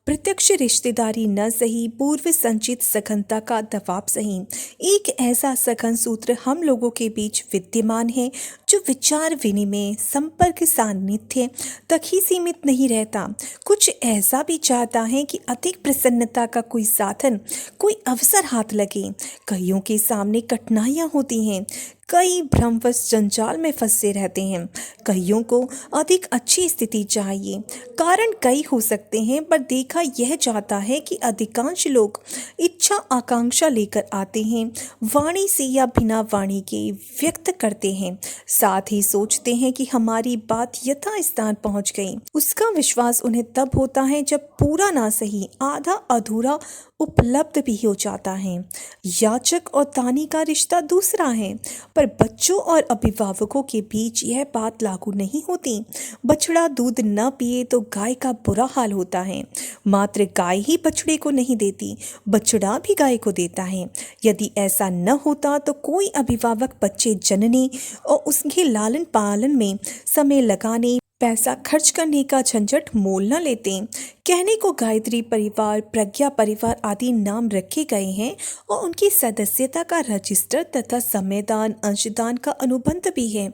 प्रत्यक्ष रिश्तेदारी न सही, पूर्व संचित सघनता का दबाव सही। एक ऐसा सघन सूत्र हम लोगों के बीच विद्यमान है जो विचार विनिमय, संपर्क, सान्निध्य तक ही सीमित नहीं रहता। कुछ ऐसा भी चाहता है कि अधिक प्रसन्नता का कोई साधन, कोई अवसर हाथ लगे। कईयों के सामने कठिनाइयाँ होती हैं, कई भ्रमवश जंजाल में फंसे रहते हैं। कईयों को अधिक अच्छी स्थिति चाहिए। कारण कई हो सकते हैं, पर देखा यह जाता है कि अधिकांश लोग इच्छा आकांक्षा लेकर आते हैं, वाणी से या बिना वाणी के व्यक्त करते हैं। साथ ही सोचते हैं कि हमारी बात यथास्थान पहुंच गई। उसका विश्वास उन्हें तब होता है जब पूरा ना सही, आधा अधूरा उपलब्ध भी हो जाता है। याचक और दानी का रिश्ता दूसरा है, पर बच्चों और अभिभावकों के बीच यह बात लागू नहीं होती। बछड़ा दूध न पिए तो गाय का बुरा हाल होता है। मात्र गाय ही बछड़े को नहीं देती, बछड़ा भी गाय को देता है। यदि ऐसा न होता तो कोई अभिभावक बच्चे जनने और उसके लालन पालन में समय लगाने, पैसा खर्च करने का झंझट मोल न लेते। कहने को गायत्री परिवार, प्रज्ञा परिवार आदि नाम रखे गए हैं और उनकी सदस्यता का रजिस्टर तथा समयदान, अंशदान का अनुबंध भी है,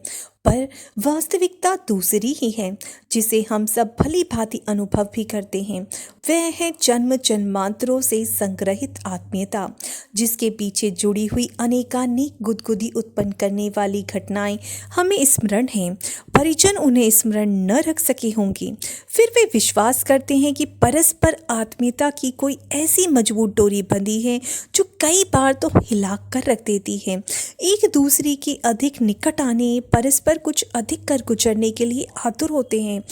पर वास्तविकता दूसरी ही है, जिसे हम सब भली भांति अनुभव भी करते हैं। वह है जन्म जन्मांतरों से संग्रहित आत्मीयता, जिसके पीछे जुड़ी हुई अनेकानेक गुदगुदी उत्पन्न करने वाली घटनाएं हमें स्मरण हैं। परिजन उन्हें स्मरण न रख सके होंगी, फिर वे विश्वास करते हैं कि परस्पर आत्मीयता की कोई ऐसी मजबूत डोरी बंधी है जो कई बार तो हिला कर रख देती है। एक दूसरे के अधिक निकट आने, परस्पर कुछ अधिक कर गुजरने के लिए आतुर होते हैं।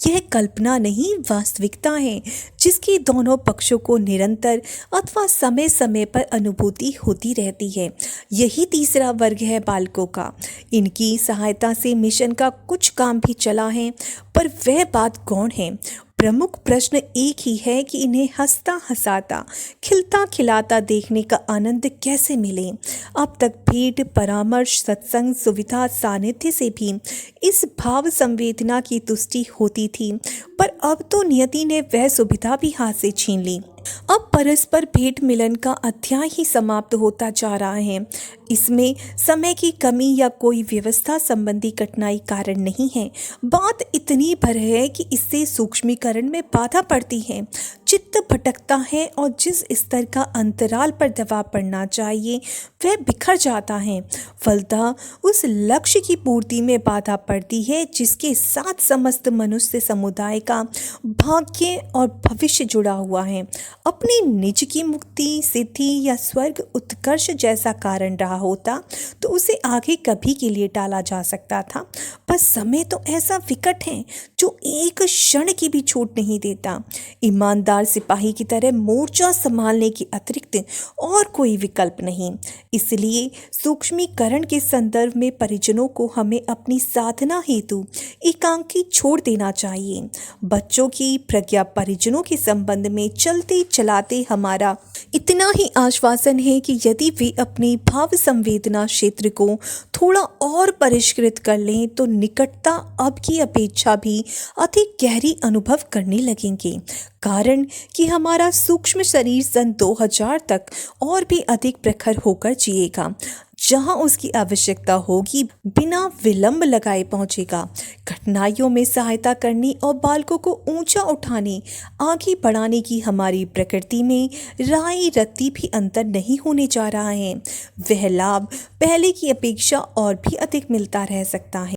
यह कल्पना नहीं, वास्तविकता है, जिसकी दोनों पक्षों को निरंतर अथवा समय समय पर अनुभूति होती रहती है। यही तीसरा वर्ग है बालकों का। इनकी सहायता से मिशन का कुछ काम भी चला है, पर वह बात गौण है। प्रमुख प्रश्न एक ही है कि इन्हें हंसता हंसाता, खिलता खिलाता देखने का आनंद कैसे मिले। अब तक भेंट, परामर्श, सत्संग, सुविधा, सानिध्य से भी इस भाव संवेदना की तुष्टि होती थी, पर अब तो नियति ने वह सुविधा भी हाथ से छीन ली। अब परस्पर भेंट मिलन का अध्याय ही समाप्त होता जा रहा है। इसमें समय की कमी या कोई व्यवस्था संबंधी कठिनाई कारण नहीं है। बात इतनी भर है कि इससे सूक्ष्मीकरण में बाधा पड़ती है, चित्त भटकता है और जिस स्तर का अंतराल पर दबाव पड़ना चाहिए वह बिखर जाता है। फलतः उस लक्ष्य की पूर्ति में बाधा पड़ती है जिसके साथ समस्त मनुष्य समुदाय का भाग्य और भविष्य जुड़ा हुआ है। अपने निज की मुक्ति, सिद्धि या स्वर्ग उत्कर्ष जैसा कारण रहा होता तो उसे आगे कभी के लिए टाला जा सकता था, पर समय तो ऐसा विकट है जो एक क्षण की भी छूट नहीं देता। ईमानदार सिपाही की तरह मोर्चा संभालने के अतिरिक्त और कोई विकल्प नहीं। इसलिए सूक्ष्मीकरण के संदर्भ में परिजनों को हमें अपनी साधना हेतु एकांकी छोड़ देना चाहिए। बच्चों की प्रज्ञा परिजनों के संबंध में चलते चलाते हमारा इतना ही आश्वासन है कि यदि वे अपनी भाव संवेदना क्षेत्र को थोड़ा और परिष्कृत कर लें तो निकटता अब की अपेक्षा भी अधिक गहरी अनुभव करने लगेंगे। कारण कि हमारा सूक्ष्म शरीर सन 2000 तक और भी अधिक प्रखर होकर जिएगा, जहां उसकी आवश्यकता होगी बिना विलंब लगाए पहुंचेगा। कठिनाइयों में सहायता करने और बालकों को ऊंचा उठाने, आगे बढ़ाने की हमारी प्रकृति में राई रत्ती भी अंतर नहीं होने जा रहा है। वह लाभ पहले की अपेक्षा और भी अधिक मिलता रह सकता है।